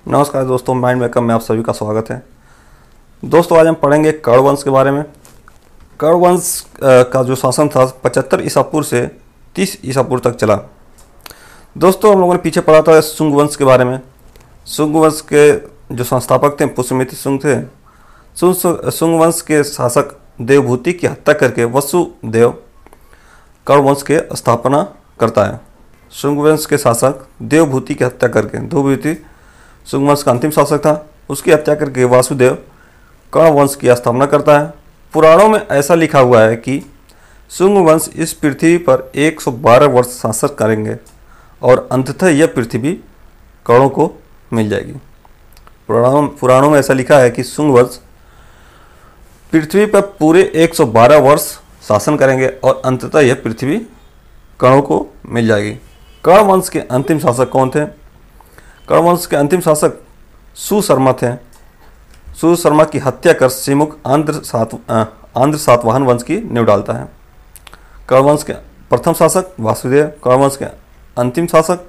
नमस्कार दोस्तों, mind makeup में आप सभी का स्वागत है। दोस्तों, आज हम पढ़ेंगे कर्ण वंश के बारे में। कर्ण वंश का जो शासन था 75 ईसा पूर्व से 30 ईसा पूर्व तक चला। दोस्तों, हम लोगों ने पीछे पढ़ा था शुंग वंश के बारे में। शुंग वंश के जो संस्थापक थे पुष्यमित्र शुंग थे। शुंग वंश के शासक देवभूति की हत्या करके वसुदेव कर्ण वंश के स्थापना करता है। शुंग वंश के शासक देवभूति की हत्या करके, देवभूति शुंग वंश का अंतिम शासक था, उसकी हत्या करके वासुदेव कर्ण वंश की स्थापना करता है। पुराणों में ऐसा लिखा हुआ है कि शुंग वंश इस पृथ्वी पर 112 वर्ष शासन करेंगे और अंततः यह पृथ्वी कर्णों को मिल जाएगी। पुराणों में ऐसा लिखा है कि शुंग वंश पृथ्वी पर पूरे 112 वर्ष शासन करेंगे और अंततः यह पृथ्वी कर्णों को मिल जाएगी। कर्ण वंश के अंतिम शासक कौन थे? कर्ण वंश के अंतिम शासक सुशर्मा थे। सुशर्मा की हत्या कर सिमुक आंध्र सातवाहन वंश की नींव डालता है। कर्ण वंश के प्रथम शासक वासुदेव, कर्ण वंश के अंतिम शासक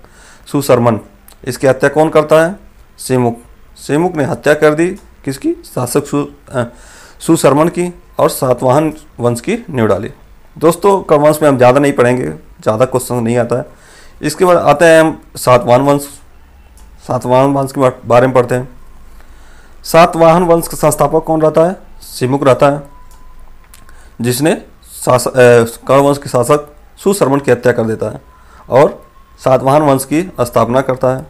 सुशर्मन। इसकी हत्या कौन करता है? सिमुक। सिमुक ने हत्या कर दी किसकी? शासक सुशर्मन की, और सातवाहन वंश की नींव डाली। दोस्तों, कर्ण वंश में हम ज़्यादा नहीं पढ़ेंगे, ज़्यादा क्वेश्चन नहीं आता है। इसके बाद आते हैं हम सातवाहन वंश। सातवाहन वंश के बारे में पढ़ते हैं। सातवाहन वंश का संस्थापक कौन रहता है? सिमुक रहता है, जिसने कर्ण वंश के शासक सुशर्मन की हत्या कर देता है और सातवाहन वंश की स्थापना करता है।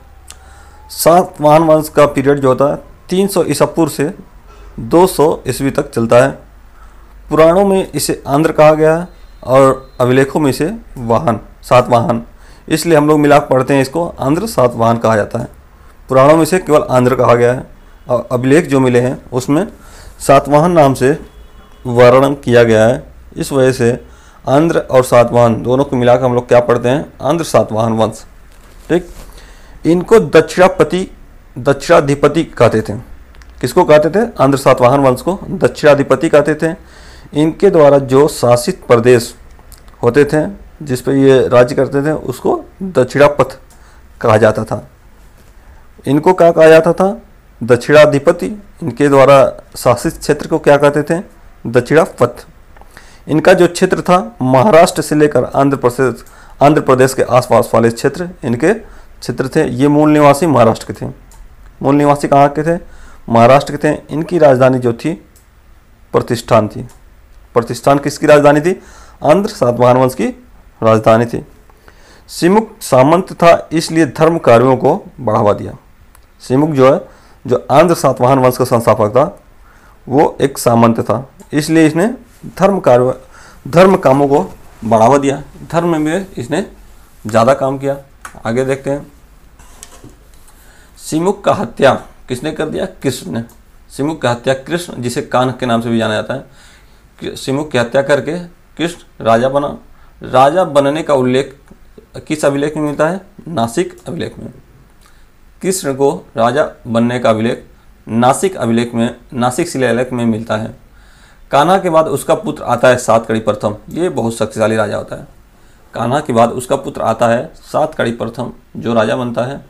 सातवाहन वंश का पीरियड जो होता है 300 ईसा पूर्व से 200 ईस्वी तक चलता है। पुराणों में इसे आंध्र कहा गया है और अभिलेखों में इसे सातवाहन, इसलिए हम लोग मिला पढ़ते हैं, इसको आंध्र सातवाहन कहा जाता है। पुराणों में इसे केवल आंध्र कहा गया है और अभिलेख जो मिले हैं उसमें सातवाहन नाम से वर्णन किया गया है। इस वजह से आंध्र और सातवाहन दोनों को मिलाकर हम लोग क्या पढ़ते हैं? आंध्र सातवाहन वंश। ठीक, इनको दक्षिणाधिपति कहते थे। किसको कहते थे? आंध्र सातवाहन वंश को दक्षिणाधिपति कहते थे। इनके द्वारा जो शासित प्रदेश होते थे, जिस पर ये राज्य करते थे, उसको दक्षिणापथ कहा जाता था। इनको क्या कहा जाता था? दक्षिणाधिपति। इनके द्वारा शासित क्षेत्र को क्या कहते थे? दक्षिणापथ। इनका जो क्षेत्र था महाराष्ट्र से लेकर आंध्र प्रदेश के आसपास वाले क्षेत्र इनके क्षेत्र थे। ये मूल निवासी महाराष्ट्र के थे। मूल निवासी कहाँ के थे? महाराष्ट्र के थे। इनकी राजधानी जो थी प्रतिष्ठान थी। प्रतिष्ठान किसकी राजधानी थी? आंध्र सातवाहन वंश की राजधानी थी। सिमुक सामंत था, इसलिए धर्म कार्यों को बढ़ावा दिया। सिमुक जो है, जो आंध्र सातवाहन वंश का संस्थापक था, वो एक सामंत था, इसलिए इसने धर्म कामों को बढ़ावा दिया। धर्म में इसने ज़्यादा काम किया। आगे देखते हैं। सिमुक का हत्या किसने कर दिया? कृष्ण ने। सिमुक की हत्या कृष्ण, जिसे कान्ह के नाम से भी जाना जाता है, सिमुक की हत्या करके कृष्ण राजा बना। राजा बनने का उल्लेख किस अभिलेख में मिलता है? नासिक अभिलेख में। कृष्ण को राजा बनने का अभिलेख नासिक शिलालेख में मिलता है। कान्हा के बाद उसका पुत्र आता है सातकड़ी प्रथम। ये बहुत शक्तिशाली राजा होता है। कान्हा के बाद उसका पुत्र आता है सातकड़ी प्रथम, जो राजा बनता है।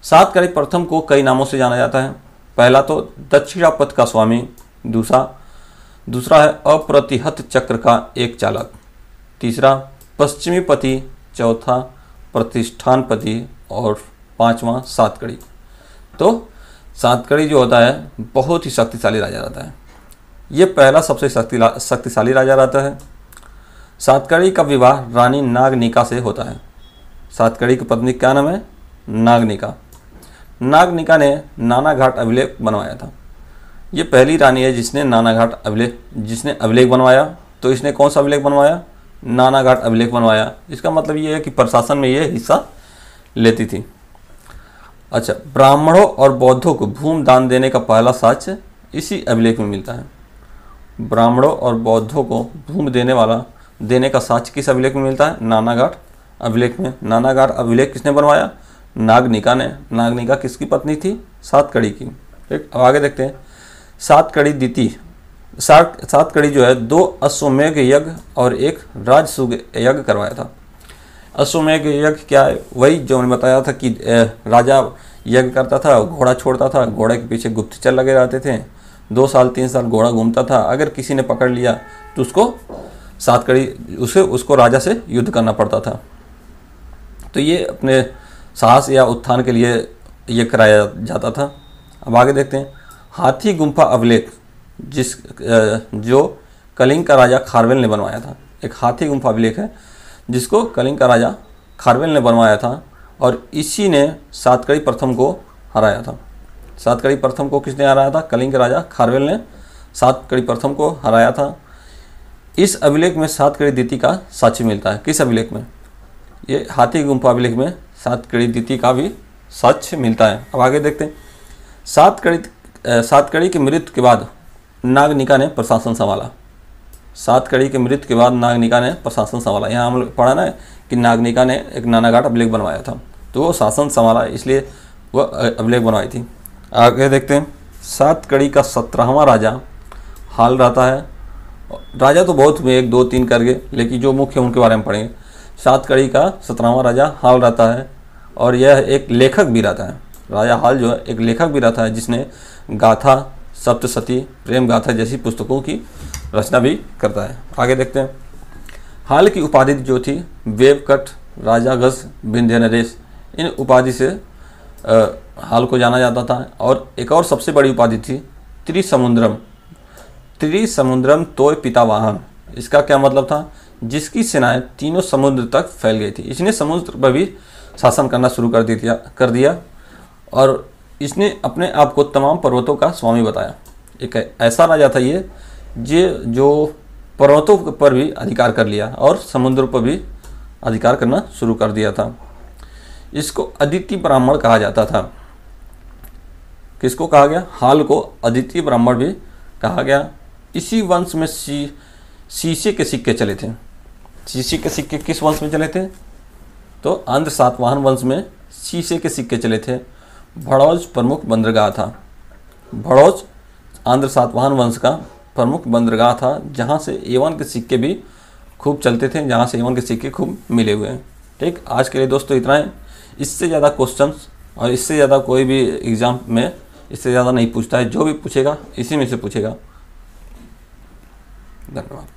सातकड़ी प्रथम को कई नामों से जाना जाता है। पहला तो दक्षिणापथ का स्वामी, दूसरा है अप्रतिहत चक्र का एक चालक, तीसरा पश्चिमी पति, चौथा प्रतिष्ठानपति और पांचवा सातकड़ी। तो सातकड़ी जो होता है बहुत ही शक्तिशाली राजा रहता है। ये पहला सबसे शक्तिशाली राजा रहता है। सातकड़ी का विवाह रानी नागनिका से होता है। सातकड़ी की पत्नी क्या नाम है? नागनिका। नागनिका ने नानाघाट अभिलेख बनवाया था। ये पहली रानी है जिसने अभिलेख बनवाया। तो इसने कौन सा अभिलेख बनवाया? नानाघाट अभिलेख बनवाया। इसका मतलब ये है कि प्रशासन में ये हिस्सा लेती थी। अच्छा, ब्राह्मणों और बौद्धों को भूमि दान देने का पहला साक्ष्य इसी अभिलेख में मिलता है। ब्राह्मणों और बौद्धों को भूमि देने का साक्ष्य किस अभिलेख में मिलता है? नानाघाट अभिलेख में। नानाघाट अभिलेख किसने बनवाया? नागनिका ने। नागनिका किसकी पत्नी थी? सातकड़ी की। ठीक, अब आगे देखते हैं। सातकड़ी जो है 2 अश्वमेध यज्ञ और एक राजसूय यज्ञ करवाया था। अश्वमेध यज्ञ क्या है? वही जो मैंने बताया था कि राजा यज्ञ करता था, घोड़ा छोड़ता था, घोड़े के पीछे गुप्तचर लगे रहते थे, 2 साल 3 साल घोड़ा घूमता था, अगर किसी ने पकड़ लिया तो उसको 7 कड़ी उसको राजा से युद्ध करना पड़ता था। तो ये अपने साहस या उत्थान के लिए ये कराया जाता था। अब आगे देखते हैं, हाथी गुम्फा अभिलेख जो कलिंग का राजा खारवेल ने बनवाया था। एक हाथी गुम्फा अभिलेख है जिसको कलिंग का राजा खारवेल ने बनवाया था, और इसी ने सातकड़ी प्रथम को हराया था। सातकड़ी प्रथम को किसने हराया था? कलिंग के राजा खारवेल ने सातकड़ी प्रथम को हराया था। इस अभिलेख में सातकड़ी द्वितीय का साक्ष्य मिलता है। किस अभिलेख में? ये हाथी गुम्फा अभिलेख में सातकड़ी द्वितीय का भी साक्ष्य मिलता है। अब आगे देखते हैं, सातकड़ी की मृत्यु के बाद नागनिका ने प्रशासन संभाला। सातकड़ी की मृत्यु के बाद नागनिका ने प्रशासन संभाला। यहाँ हम लोग पढ़ा ना कि नागनिका ने एक नानाघाट अभिलेख बनवाया था, तो वो शासन संभाला, इसलिए वह अभिलेख बनवाई थी। आगे देखते हैं, सातकड़ी का 17वां राजा हाल रहता है। राजा तो बहुत हुए, 1 2 3 करके, लेकिन जो मुख्य उनके बारे में पढ़ेंगे। सातकड़ी का 17वां राजा हाल रहता है, और यह एक लेखक भी रहता है। राजा हाल जो है एक लेखक भी रहता है, जिसने गाथा, सप्तशती, प्रेम गाथा जैसी पुस्तकों की रचना भी करता है। आगे देखते हैं, हाल की उपाधि जो थी वेबकट, राजा गज, विंध्य नरेश, इन उपाधि से हाल को जाना जाता था। और एक और सबसे बड़ी उपाधि थी त्रिसमुद्रम। त्रिसमुद्रम तोय पिता वाहन। इसका क्या मतलब था? जिसकी सेनाएं तीनों समुद्र तक फैल गई थी। इसने समुद्र पर भी शासन करना शुरू कर दिया और इसने अपने आप को तमाम पर्वतों का स्वामी बताया। एक ऐसा राजा था ये जो पर्वतों पर भी अधिकार कर लिया और समुद्र पर भी अधिकार करना शुरू कर दिया था। इसको अदिति ब्राह्मण कहा जाता था। किसको कहा गया? हाल को अदिति ब्राह्मण भी कहा गया। इसी वंश में शीशे के सिक्के चले थे। शीशे के सिक्के किस वंश में चले थे? तो आंध्र सातवाहन वंश में शीशे के सिक्के चले थे। भड़ौज प्रमुख बंदरगाह था। भड़ौज आंध्र सातवाहन वंश का प्रमुख बंदरगाह था, जहाँ से एवन के सिक्के भी खूब चलते थे, जहाँ से एवन के सिक्के खूब मिले हुए हैं। ठीक, आज के लिए दोस्तों इतना है। इससे ज़्यादा क्वेश्चंस और इससे ज़्यादा कोई भी एग्ज़ाम में इससे ज़्यादा नहीं पूछता है। जो भी पूछेगा इसी में से पूछेगा। धन्यवाद।